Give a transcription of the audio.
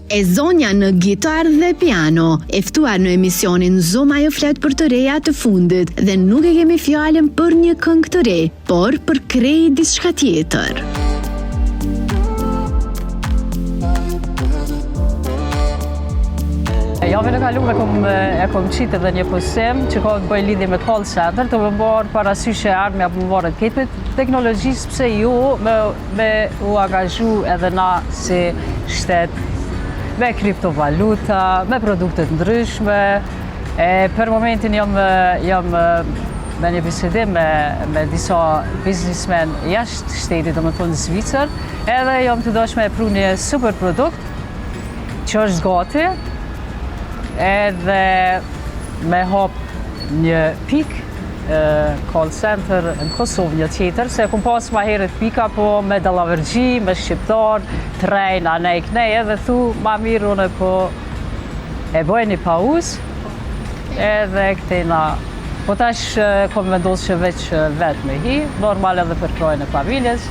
E zonja në gitar dhe piano, e ftuar në emisionin Zoma jo flet për të reja të fundit dhe nuk e kemi fjalën për një këngë të re, por për krej diçka tjetër. Javën e kaluar e kom qitë edhe një pusim që ka të bëjë lidhje me call center, të më marë parasysh e ardhmja për më marë të këtë teknologjisë pse ju me u angazhu edhe na si shtet me kriptovaluta, me produkte të ndryshme. Për momentin jam me një bisedim me disa biznismen jashtë shtetit, do më thonë Zvicër, edhe jam të dashme e pru një super produkt që është gati, edhe me hap një pik call center në Kosovë një tjetër, se kum pas ma herët pika po me dallavërgji, me shqiptar, trejn, anej knej, edhe thu ma mirë unë po e bëj një pauzë, edhe këtejna, po tash kom vendosur që veç vetë me hi, normal edhe për krajën e familjes.